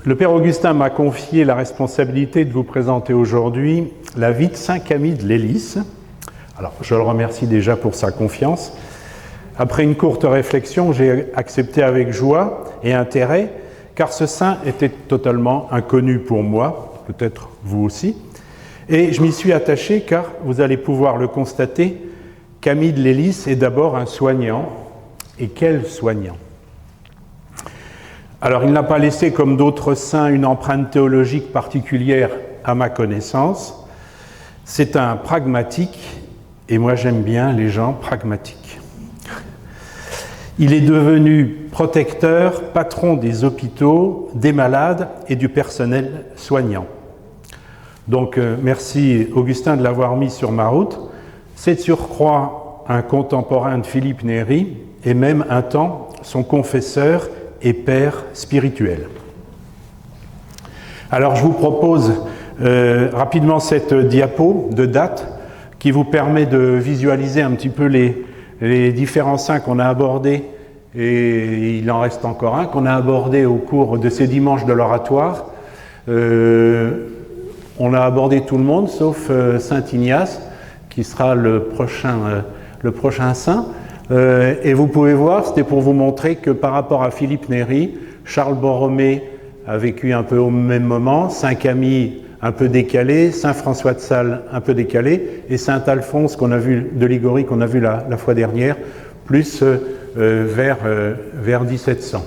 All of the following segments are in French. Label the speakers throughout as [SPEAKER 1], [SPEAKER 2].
[SPEAKER 1] Le Père Augustin m'a confié la responsabilité de vous présenter aujourd'hui la vie de saint Camille de Lellis. Alors, je le remercie déjà pour sa confiance. Après une courte réflexion, j'ai accepté avec joie et intérêt, car ce saint était totalement inconnu pour moi, peut-être vous aussi, et je m'y suis attaché car, vous allez pouvoir le constater, Camille de Lellis est d'abord un soignant, et quel soignant! Alors, il n'a pas laissé, comme d'autres saints, une empreinte théologique particulière à ma connaissance. C'est un pragmatique, et moi j'aime bien les gens pragmatiques. Il est devenu protecteur, patron des hôpitaux, des malades et du personnel soignant. Donc, merci Augustin de l'avoir mis sur ma route. C'est de surcroît un contemporain de Philippe Néri, et même un temps son confesseur et père spirituel. Alors je vous propose rapidement cette diapo de date qui vous permet de visualiser un petit peu les différents saints qu'on a abordés, et il en reste encore un, qu'on a abordé au cours de ces dimanches de l'oratoire. On a abordé tout le monde, sauf saint Ignace, qui sera le prochain saint. Et vous pouvez voir, c'était pour vous montrer que par rapport à Philippe Néri, Charles Borromée a vécu un peu au même moment, saint Camille un peu décalé, saint François de Sales un peu décalé, et saint Alphonse qu'on a vu, de Liguori qu'on a vu la fois dernière, plus vers 1700.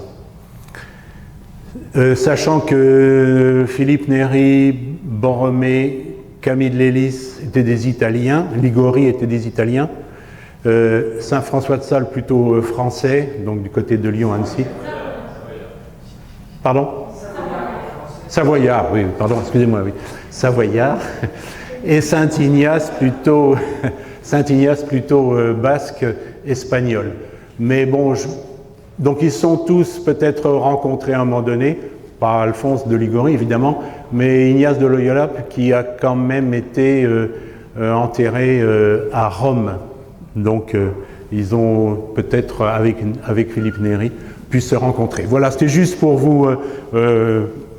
[SPEAKER 1] Sachant que Philippe Néri, Borromée, Camille de Lellis étaient des Italiens, Liguori étaient des Italiens, saint François de Sales plutôt français, donc du côté de Lyon-Annecy. Pardon ? Savoyard, oui, pardon, excusez-moi, oui. Savoyard. Et saint Ignace plutôt basque, espagnol. Mais bon, donc ils sont tous peut-être rencontrés à un moment donné, pas Alphonse de Liguori évidemment, mais Ignace de Loyola qui a quand même été enterré à Rome. Donc ils ont peut-être, avec Philippe Néri, pu se rencontrer. Voilà, c'était juste pour vous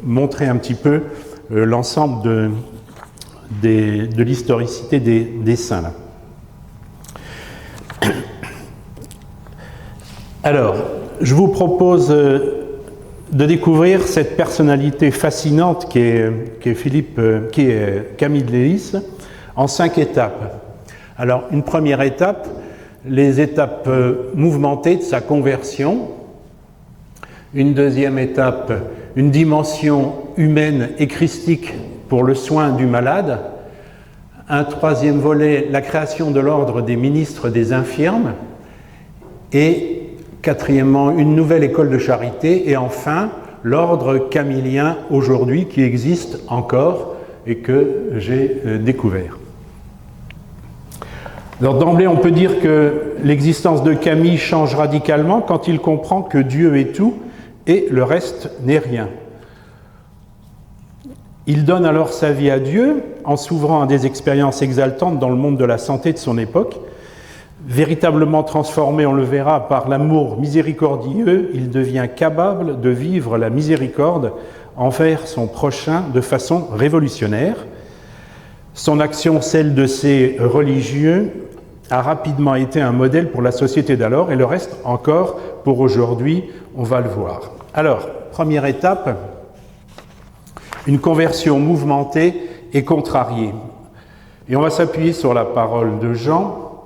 [SPEAKER 1] montrer un petit peu l'ensemble de l'historicité des saints. Là. Alors, je vous propose de découvrir cette personnalité fascinante qui est Camille de Lellis en 5 étapes. Alors, une première étape, les étapes mouvementées de sa conversion. Une deuxième étape, une dimension humaine et christique pour le soin du malade. Un troisième volet, la création de l'ordre des ministres des infirmes. Et quatrièmement, une nouvelle école de charité. Et enfin, l'ordre camillien aujourd'hui qui existe encore et que j'ai découvert. Alors d'emblée, on peut dire que l'existence de Camille change radicalement quand il comprend que Dieu est tout et le reste n'est rien. Il donne alors sa vie à Dieu en s'ouvrant à des expériences exaltantes dans le monde de la santé de son époque. Véritablement transformé, on le verra, par l'amour miséricordieux, il devient capable de vivre la miséricorde envers son prochain de façon révolutionnaire. Son action, celle de ses religieux, a rapidement été un modèle pour la société d'alors et le reste encore pour aujourd'hui, on va le voir. Alors, première étape, une conversion mouvementée et contrariée. Et on va s'appuyer sur la parole de Jean,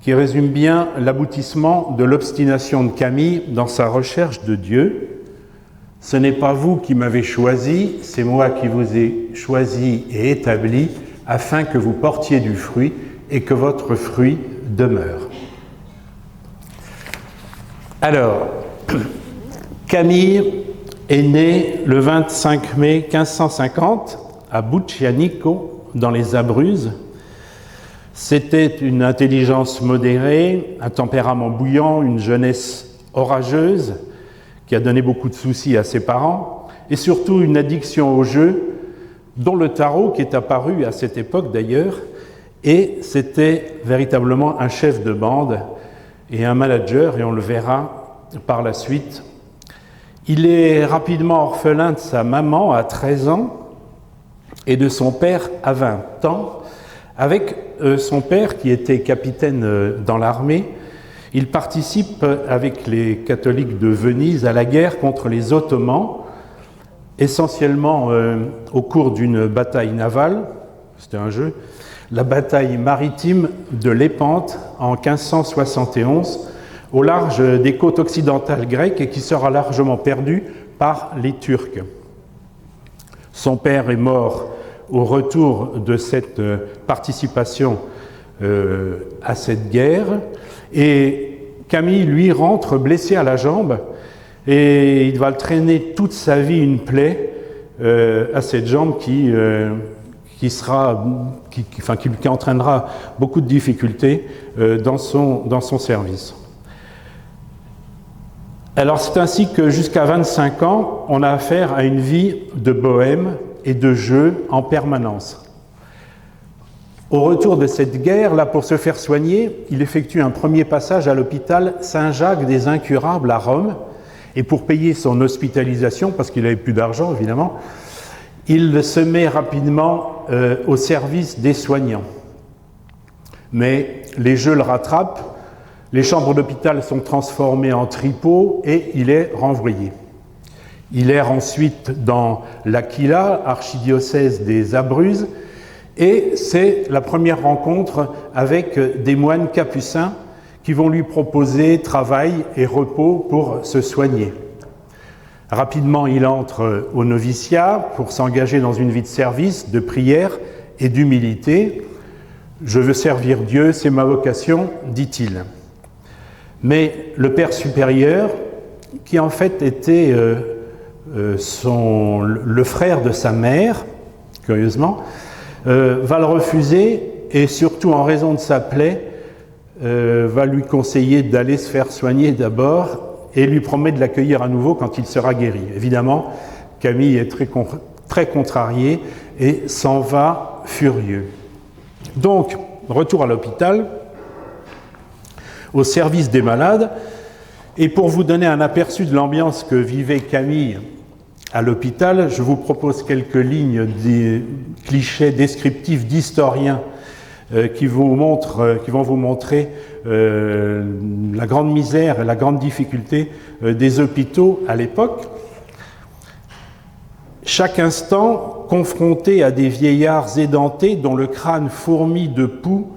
[SPEAKER 1] qui résume bien l'aboutissement de l'obstination de Camille dans sa recherche de Dieu. « Ce n'est pas vous qui m'avez choisi, c'est moi qui vous ai choisi et établi, afin que vous portiez du fruit et que votre fruit demeure. » Alors, Camille est né le 25 mai 1550 à Buccianico, dans les Abruzzes. C'était une intelligence modérée, un tempérament bouillant, une jeunesse orageuse qui a donné beaucoup de soucis à ses parents, et surtout une addiction au jeu, dont le tarot, qui est apparu à cette époque d'ailleurs, et c'était véritablement un chef de bande et un manager, et on le verra par la suite. Il est rapidement orphelin de sa maman à 13 ans et de son père à 20 ans. Avec son père, qui était capitaine dans l'armée, il participe avec les catholiques de Venise à la guerre contre les Ottomans, essentiellement au cours d'une bataille navale, c'était un jeu, la bataille maritime de Lépante en 1571, au large des côtes occidentales grecques et qui sera largement perdue par les Turcs. Son père est mort au retour de cette participation à cette guerre et Camille, lui, rentre blessé à la jambe et il va le traîner toute sa vie une plaie à cette jambe qui entraînera beaucoup de difficultés dans son service. Alors c'est ainsi que jusqu'à 25 ans, on a affaire à une vie de bohème et de jeu en permanence. Au retour de cette guerre, là, pour se faire soigner, il effectue un premier passage à l'hôpital Saint-Jacques des Incurables à Rome, et pour payer son hospitalisation, parce qu'il n'avait plus d'argent évidemment, il se met rapidement au service des soignants. Mais les jeux le rattrapent, les chambres d'hôpital sont transformées en tripots et il est renvoyé. Il erre ensuite dans l'Aquila, archidiocèse des Abruzzes, et c'est la première rencontre avec des moines capucins qui vont lui proposer travail et repos pour se soigner. Rapidement, il entre au noviciat pour s'engager dans une vie de service, de prière et d'humilité. « Je veux servir Dieu, c'est ma vocation », dit-il. Mais le Père supérieur, qui en fait était le frère de sa mère, curieusement, va le refuser et surtout en raison de sa plaie, va lui conseiller d'aller se faire soigner d'abord et lui promet de l'accueillir à nouveau quand il sera guéri. Évidemment, Camille est très contrarié et s'en va furieux. Donc, retour à l'hôpital, au service des malades, et pour vous donner un aperçu de l'ambiance que vivait Camille à l'hôpital, je vous propose quelques lignes des clichés descriptifs d'historiens qui vont vous montrer la grande misère et la grande difficulté des hôpitaux à l'époque. Chaque instant, confronté à des vieillards édentés dont le crâne fourmille de poux,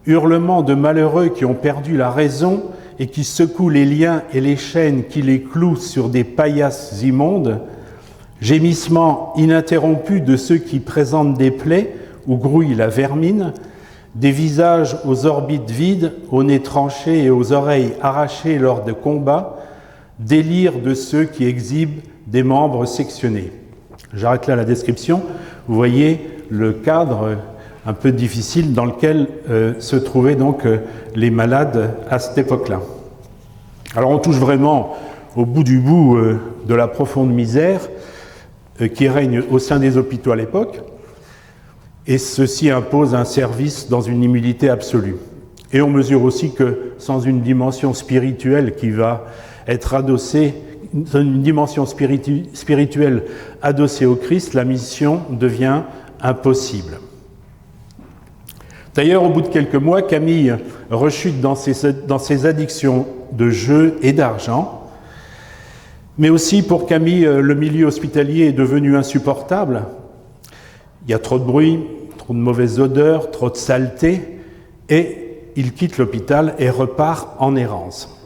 [SPEAKER 1] hurlements de malheureux qui ont perdu la raison et qui secouent les liens et les chaînes qui les clouent sur des paillasses immondes, gémissements ininterrompus de ceux qui présentent des plaies où grouille la vermine, des visages aux orbites vides, aux nez tranchés et aux oreilles arrachées lors de combats, délire de ceux qui exhibent des membres sectionnés. J'arrête là la description. Vous voyez le cadre un peu difficile dans lequel se trouvaient donc les malades à cette époque-là. Alors on touche vraiment au bout du bout de la profonde misère qui règne au sein des hôpitaux à l'époque, et ceci impose un service dans une humilité absolue. Et on mesure aussi que sans une dimension spirituelle qui va être adossée, une dimension spirituelle adossée au Christ, la mission devient impossible. D'ailleurs, au bout de quelques mois, Camille rechute dans ses addictions de jeu et d'argent. Mais aussi pour Camille, le milieu hospitalier est devenu insupportable. Il y a trop de bruit, trop de mauvaises odeurs, trop de saleté, et il quitte l'hôpital et repart en errance.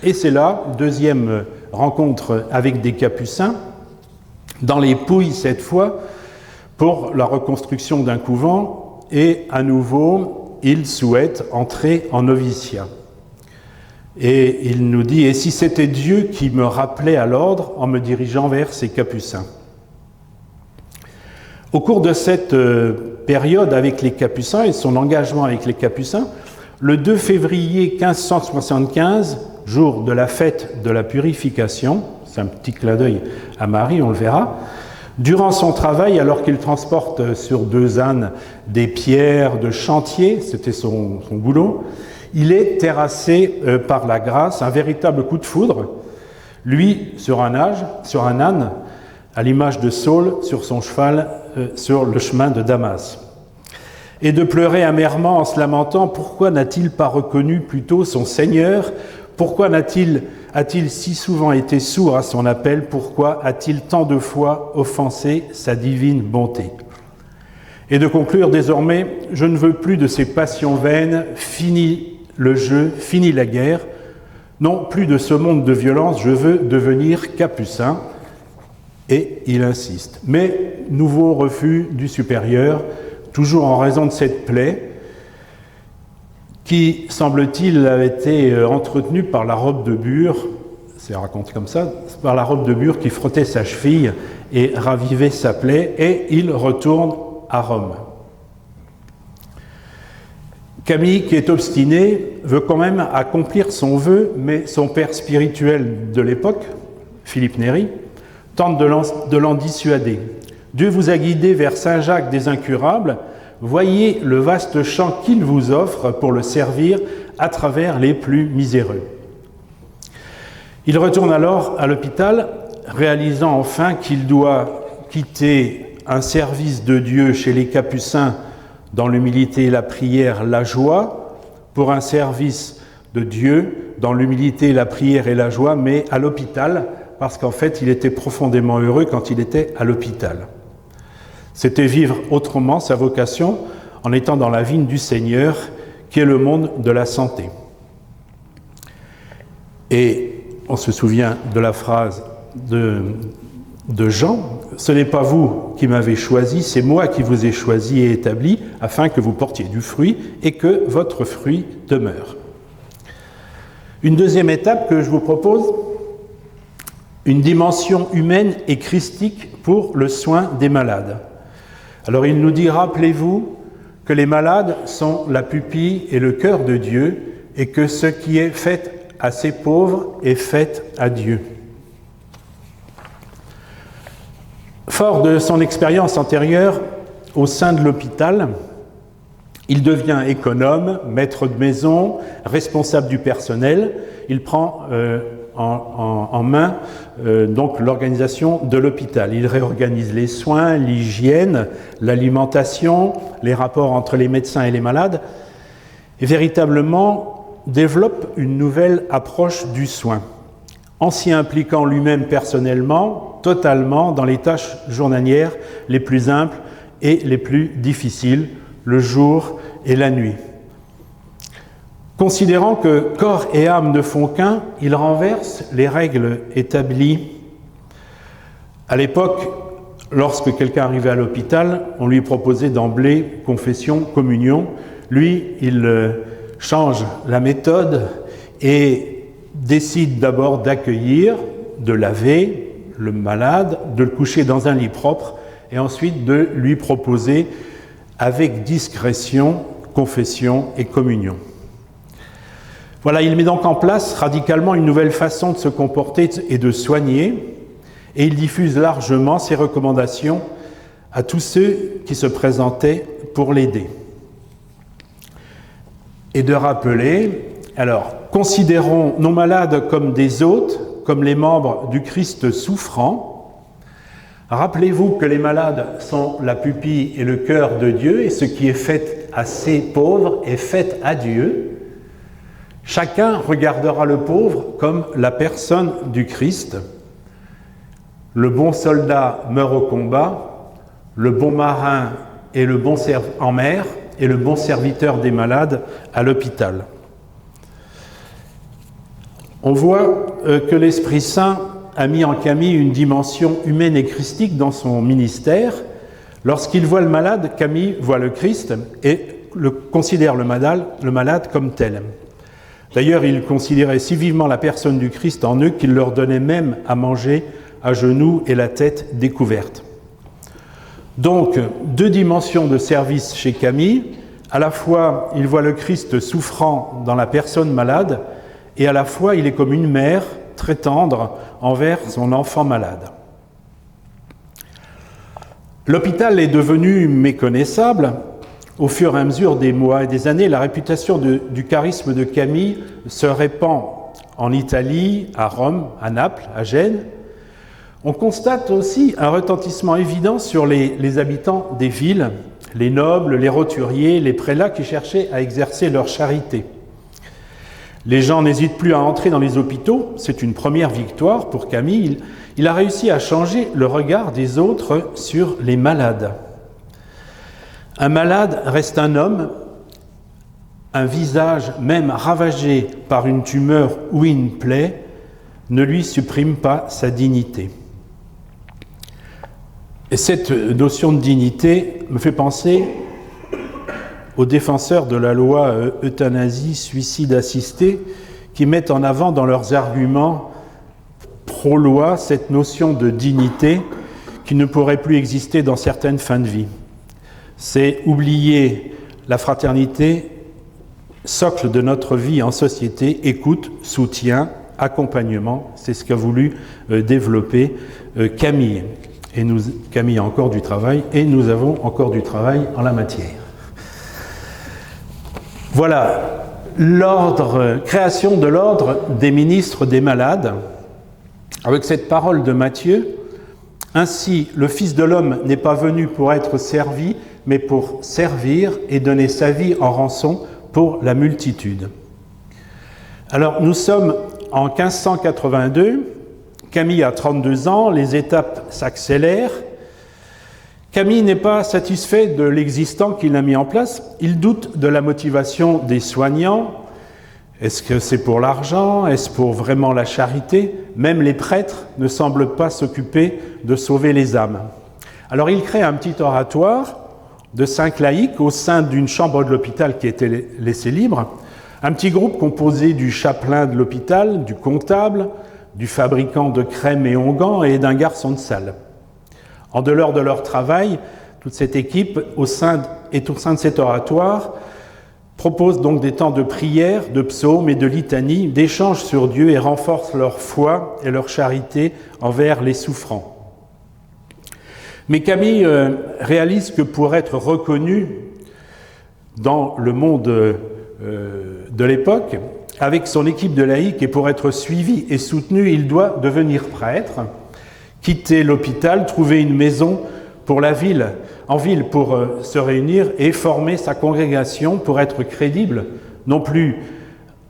[SPEAKER 1] Et c'est là, deuxième rencontre avec des capucins, dans les Pouilles cette fois, pour la reconstruction d'un couvent, et à nouveau, il souhaite entrer en noviciat. Et il nous dit « Et si c'était Dieu qui me rappelait à l'ordre en me dirigeant vers ces capucins ?» Au cours de cette période avec les capucins et son engagement avec les capucins, le 2 février 1575, jour de la fête de la purification, c'est un petit clin d'œil à Marie, on le verra, durant son travail, alors qu'il transporte sur 2 ânes des pierres de chantier, c'était son boulot, il est terrassé par la grâce, un véritable coup de foudre. lui sur un âne, à l'image de Saul sur son cheval sur le chemin de Damas. Et de pleurer amèrement en se lamentant, pourquoi n'a-t-il pas reconnu plutôt son Seigneur? Pourquoi a-t-il si souvent été sourd à son appel? Pourquoi a-t-il tant de fois offensé sa divine bonté? Et de conclure, désormais, je ne veux plus de ces passions vaines, fini le jeu, fini la guerre, non plus de ce monde de violence, je veux devenir capucin. Et il insiste. Mais nouveau refus du supérieur, toujours en raison de cette plaie, qui, semble-t-il, avait été entretenue par la robe de bure, c'est raconté comme ça, par la robe de bure qui frottait sa cheville et ravivait sa plaie, et il retourne à Rome. Camille, qui est obstiné, veut quand même accomplir son vœu, mais son père spirituel de l'époque, Philippe Néri, tente de l'en dissuader. Dieu vous a guidé vers Saint-Jacques des Incurables, voyez le vaste champ qu'il vous offre pour le servir à travers les plus miséreux. Il retourne alors à l'hôpital, réalisant enfin qu'il doit quitter un service de Dieu chez les Capucins dans l'humilité, la prière, la joie, pour un service de Dieu dans l'humilité, la prière et la joie, mais à l'hôpital, parce qu'en fait, il était profondément heureux quand il était à l'hôpital. C'était vivre autrement sa vocation en étant dans la vigne du Seigneur, qui est le monde de la santé. Et on se souvient de la phrase de Jean, « Ce n'est pas vous qui m'avez choisi, c'est moi qui vous ai choisi et établi, afin que vous portiez du fruit et que votre fruit demeure. » Une deuxième étape que je vous propose, une dimension humaine et christique pour le soin des malades. Alors il nous dit, rappelez-vous que les malades sont la pupille et le cœur de Dieu et que ce qui est fait à ces pauvres est fait à Dieu. Fort de son expérience antérieure au sein de l'hôpital, il devient économe, maître de maison, responsable du personnel. Il prend en main donc l'organisation de l'hôpital. Il réorganise les soins, l'hygiène, l'alimentation, les rapports entre les médecins et les malades, et véritablement développe une nouvelle approche du soin, en s'y impliquant lui-même personnellement, totalement dans les tâches journalières les plus simples et les plus difficiles, le jour et la nuit. Considérant que corps et âme ne font qu'un, il renverse les règles établies. À l'époque, lorsque quelqu'un arrivait à l'hôpital, on lui proposait d'emblée confession, communion. Lui, il change la méthode et décide d'abord d'accueillir, de laver le malade, de le coucher dans un lit propre et ensuite de lui proposer avec discrétion, confession et communion. Voilà, il met donc en place radicalement une nouvelle façon de se comporter et de soigner, et il diffuse largement ses recommandations à tous ceux qui se présentaient pour l'aider. Et de rappeler, alors, considérons nos malades comme des hôtes, comme les membres du Christ souffrant. Rappelez-vous que les malades sont la pupille et le cœur de Dieu, et ce qui est fait à ces pauvres est fait à Dieu. Chacun regardera le pauvre comme la personne du Christ. Le bon soldat meurt au combat, le bon marin et le bon en mer et le bon serviteur des malades à l'hôpital. On voit que l'Esprit Saint a mis en Camille une dimension humaine et christique dans son ministère. Lorsqu'il voit le malade, Camille voit le Christ et considère le malade comme tel. D'ailleurs, il considérait si vivement la personne du Christ en eux qu'il leur donnait même à manger à genoux et la tête découverte. Donc, deux dimensions de service chez Camille. À la fois, il voit le Christ souffrant dans la personne malade, et à la fois, il est comme une mère très tendre envers son enfant malade. L'hôpital est devenu méconnaissable. Au fur et à mesure des mois et des années, la réputation du charisme de Camille se répand en Italie, à Rome, à Naples, à Gênes. On constate aussi un retentissement évident sur les habitants des villes, les nobles, les roturiers, les prélats qui cherchaient à exercer leur charité. Les gens n'hésitent plus à entrer dans les hôpitaux, c'est une première victoire pour Camille. Il a réussi à changer le regard des autres sur les malades. Un malade reste un homme, un visage même ravagé par une tumeur ou une plaie ne lui supprime pas sa dignité. Et cette notion de dignité me fait penser aux défenseurs de la loi euthanasie, suicide assisté, qui mettent en avant dans leurs arguments pro-loi cette notion de dignité qui ne pourrait plus exister dans certaines fins de vie. C'est oublier la fraternité, socle de notre vie en société, écoute, soutien, accompagnement, c'est ce qu'a voulu développer Camille. Et Camille a encore du travail, et nous avons encore du travail en la matière. Voilà, création de l'ordre des ministres des malades, avec cette parole de Matthieu. Ainsi, le Fils de l'homme n'est pas venu pour être servi, mais pour servir et donner sa vie en rançon pour la multitude. Alors, nous sommes en 1582, Camille a 32 ans, les étapes s'accélèrent. Camille n'est pas satisfait de l'existant qu'il a mis en place, il doute de la motivation des soignants. Est-ce que c'est pour l'argent? Est-ce pour vraiment la charité? Même les prêtres ne semblent pas s'occuper de sauver les âmes. Alors il crée un petit oratoire de 5 laïcs au sein d'une chambre de l'hôpital qui était laissée libre, un petit groupe composé du chapelain de l'hôpital, du comptable, du fabricant de crèmes et onguents et d'un garçon de salle. En dehors de leur travail, toute cette équipe, au sein de cet oratoire, propose donc des temps de prière, de psaumes et de litanies, d'échanges sur Dieu et renforce leur foi et leur charité envers les souffrants. Mais Camille réalise que pour être reconnu dans le monde de l'époque, avec son équipe de laïcs, et pour être suivi et soutenu, il doit devenir prêtre, quitter l'hôpital, trouver une maison pour en ville pour se réunir et former sa congrégation pour être crédible, non plus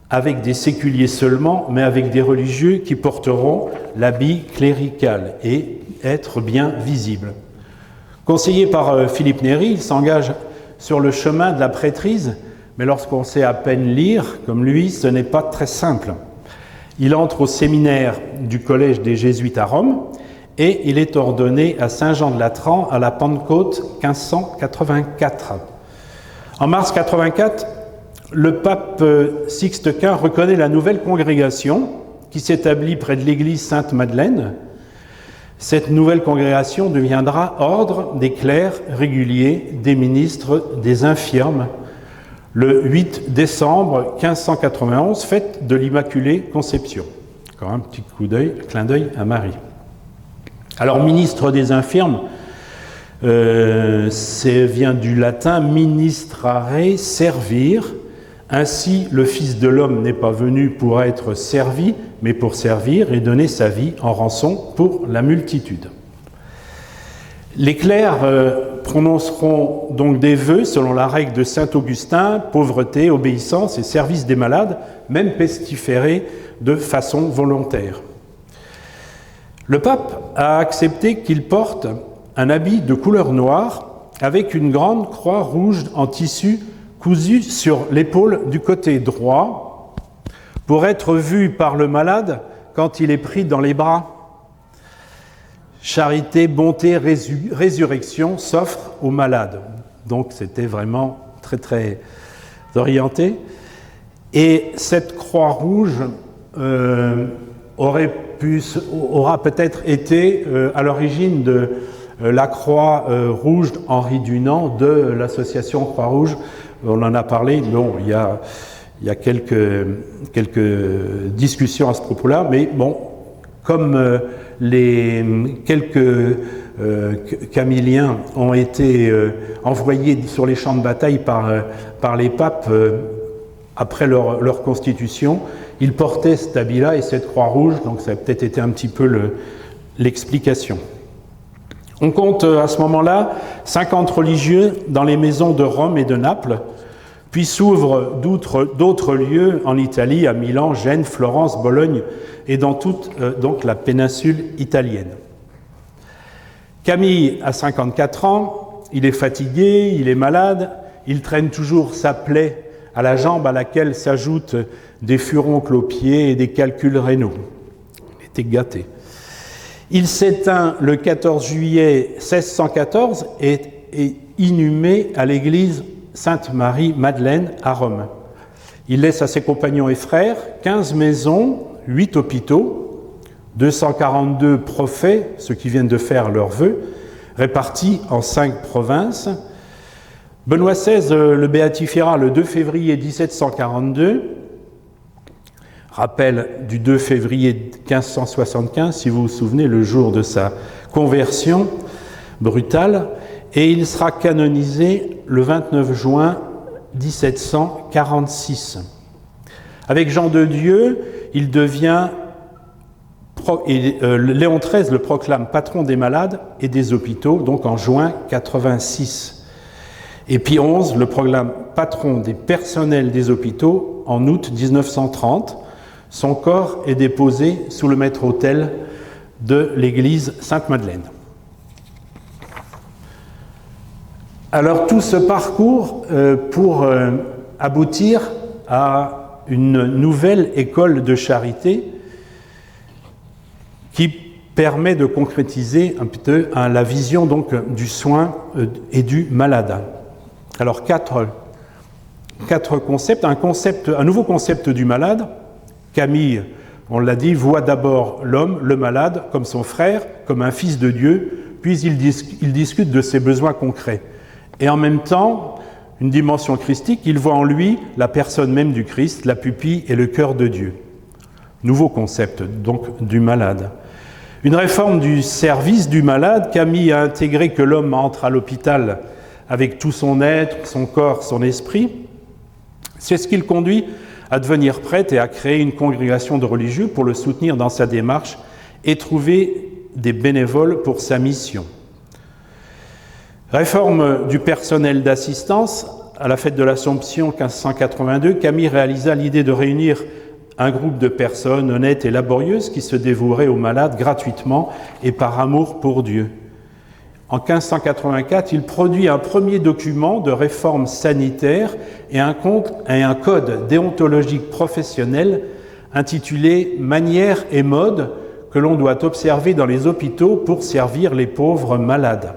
[SPEAKER 1] avec des séculiers seulement, mais avec des religieux qui porteront l'habit clérical et être bien visibles. Conseillé par Philippe Néri, il s'engage sur le chemin de la prêtrise, mais lorsqu'on sait à peine lire, comme lui, ce n'est pas très simple. Il entre au séminaire du Collège des Jésuites à Rome et il est ordonné à Saint-Jean-de-Latran à la Pentecôte 1584. En mars 84, le pape Sixte Quint reconnaît la nouvelle congrégation qui s'établit près de l'église Sainte-Madeleine. Cette nouvelle congrégation deviendra ordre des clercs réguliers, des ministres, des infirmes, le 8 décembre 1591, fête de l'Immaculée Conception. Encore un petit clin d'œil à Marie. Alors, ministre des infirmes, vient du latin ministrare, servir. Ainsi, le Fils de l'homme n'est pas venu pour être servi, mais pour servir et donner sa vie en rançon pour la multitude. Les clercs prononceront donc des vœux selon la règle de saint Augustin, pauvreté, obéissance et service des malades, même pestiférés de façon volontaire. Le pape a accepté qu'il porte un habit de couleur noire avec une grande croix rouge en tissu cousue sur l'épaule du côté droit pour être vu par le malade quand il est pris dans les bras. Charité, bonté, résurrection s'offrent aux malades. Donc c'était vraiment très très orienté. Et cette croix rouge aura peut-être été à l'origine de la croix rouge Henri Dunant de l'association Croix-Rouge. On en a parlé, bon, il y a quelques discussions à ce propos-là, mais bon, comme les quelques camilliens ont été envoyés sur les champs de bataille par les papes après leur constitution, il portait cet habit-là et cette croix rouge, donc ça a peut-être été un petit peu l'explication. On compte à ce moment-là 50 religieux dans les maisons de Rome et de Naples, puis s'ouvrent d'autres lieux en Italie, à Milan, Gênes, Florence, Bologne et dans toute donc la péninsule italienne. Camille a 54 ans, il est fatigué, il est malade, il traîne toujours sa plaie à la jambe à laquelle s'ajoutent des furoncles aux pieds et des calculs rénaux. Il était gâté. Il s'éteint le 14 juillet 1614 et est inhumé à l'église Sainte-Marie-Madeleine à Rome. Il laisse à ses compagnons et frères 15 maisons, 8 hôpitaux, 242 prophètes, ceux qui viennent de faire leurs vœux, répartis en 5 provinces. Benoît XVI le béatifiera le 2 février 1742, rappel du 2 février 1575, si vous vous souvenez, le jour de sa conversion brutale, et il sera canonisé le 29 juin 1746. Avec Jean de Dieu, il devient, Léon XIII le proclame patron des malades et des hôpitaux, donc en juin 86. Et Pie XI le proclame patron des personnels des hôpitaux en août 1930. Son corps est déposé sous le maître-autel de l'église Sainte-Madeleine. Alors tout ce parcours pour aboutir à une nouvelle école de charité qui permet de concrétiser un peu la vision donc du soin et du malade. Alors quatre concepts, un nouveau concept du malade. Camille, on l'a dit, voit d'abord l'homme, le malade, comme son frère, comme un fils de Dieu, puis il discute de ses besoins concrets. Et en même temps, une dimension christique, il voit en lui la personne même du Christ, la pupille et le cœur de Dieu. Nouveau concept, donc, du malade. Une réforme du service du malade, Camille a intégré que l'homme entre à l'hôpital avec tout son être, son corps, son esprit. C'est ce qui le conduit à devenir prêtre et à créer une congrégation de religieux pour le soutenir dans sa démarche et trouver des bénévoles pour sa mission. Réforme du personnel d'assistance. À la fête de l'Assomption 1582, Camille réalisa l'idée de réunir un groupe de personnes honnêtes et laborieuses qui se dévoueraient aux malades gratuitement et par amour pour Dieu. En 1584, il produit un premier document de réforme sanitaire et un code déontologique professionnel intitulé « Manières et modes que l'on doit observer dans les hôpitaux pour servir les pauvres malades »,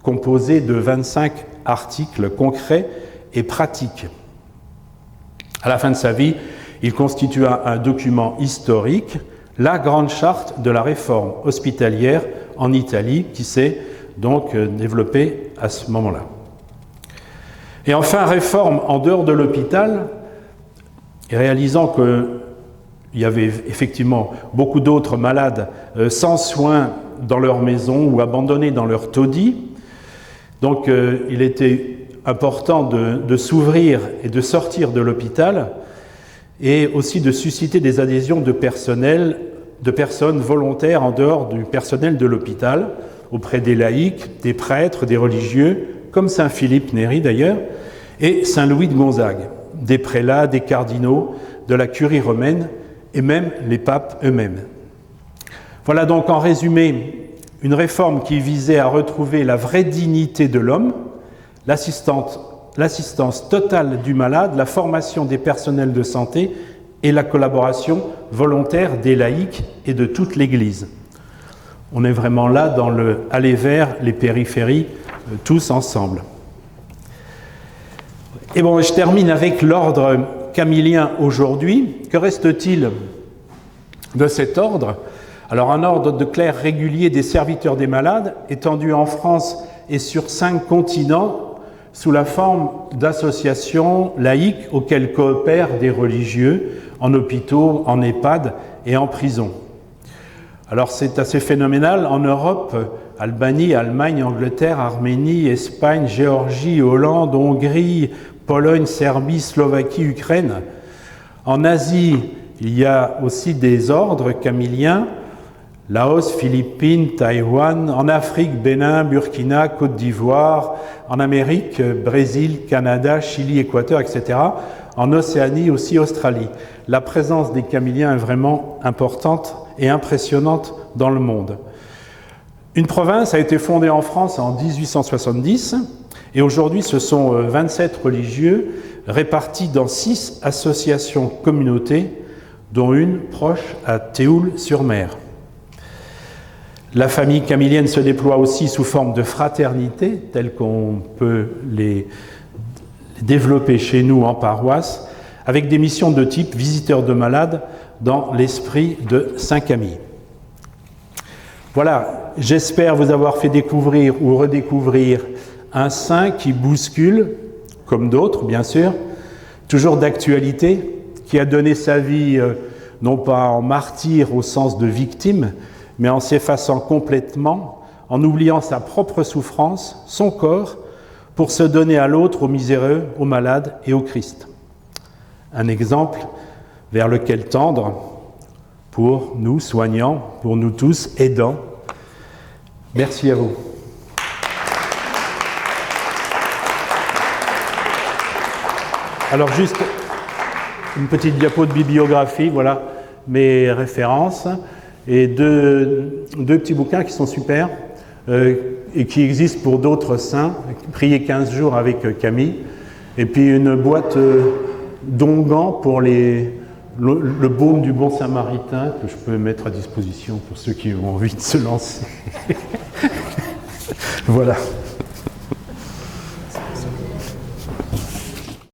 [SPEAKER 1] composé de 25 articles concrets et pratiques. À la fin de sa vie, il constitua un document historique, la Grande Charte de la réforme hospitalière en Italie, qui s'est donc développée à ce moment-là. Et enfin, réforme en dehors de l'hôpital, réalisant qu'il y avait effectivement beaucoup d'autres malades sans soins dans leur maison ou abandonnés dans leur taudis. Donc il était important de s'ouvrir et de sortir de l'hôpital et aussi de susciter des adhésions de personnes volontaires en dehors du personnel de l'hôpital, auprès des laïcs, des prêtres, des religieux, comme saint Philippe Néri d'ailleurs, et saint Louis de Gonzague, des prélats, des cardinaux, de la curie romaine et même les papes eux-mêmes. Voilà donc en résumé une réforme qui visait à retrouver la vraie dignité de l'homme, l'assistance totale du malade, la formation des personnels de santé et la collaboration volontaire des laïcs et de toute l'Église. On est vraiment là dans le aller vers les périphéries, tous ensemble. Et bon, je termine avec l'ordre camillien aujourd'hui. Que reste-t-il de cet ordre ? Alors, un ordre de clercs régulier des serviteurs des malades, étendu en France et sur 5 continents, sous la forme d'associations laïques auxquelles coopèrent des religieux en hôpitaux, en EHPAD et en prison. Alors c'est assez phénoménal. En Europe, Albanie, Allemagne, Angleterre, Arménie, Espagne, Géorgie, Hollande, Hongrie, Pologne, Serbie, Slovaquie, Ukraine. En Asie, Il y a aussi des ordres camilliens, Laos, Philippines, Taïwan, en Afrique, Bénin, Burkina, Côte d'Ivoire, en Amérique, Brésil, Canada, Chili, Équateur, etc. En Océanie aussi, Australie. La présence des camilliens est vraiment importante et impressionnante dans le monde. Une province a été fondée en France en 1870 et aujourd'hui ce sont 27 religieux répartis dans 6 associations communautés, dont une proche à Théoul-sur-Mer. La famille camillienne se déploie aussi sous forme de fraternité, telle qu'on peut les développer chez nous en paroisse, avec des missions de type visiteur de malades dans l'esprit de Saint-Camille. Voilà, j'espère vous avoir fait découvrir ou redécouvrir un saint qui bouscule, comme d'autres bien sûr, toujours d'actualité, qui a donné sa vie non pas en martyr au sens de victime, mais en s'effaçant complètement, en oubliant sa propre souffrance, son corps, pour se donner à l'autre, aux miséreux, aux malades et au Christ. Un exemple vers lequel tendre pour nous soignants, pour nous tous aidants. Merci à vous. Alors juste une petite diapo de bibliographie, voilà mes références et deux petits bouquins qui sont super et qui existent pour d'autres saints, Prier 15 jours avec Camille, et puis une boîte d'onguents pour le baume du bon samaritain que je peux mettre à disposition pour ceux qui ont envie de se lancer. Voilà.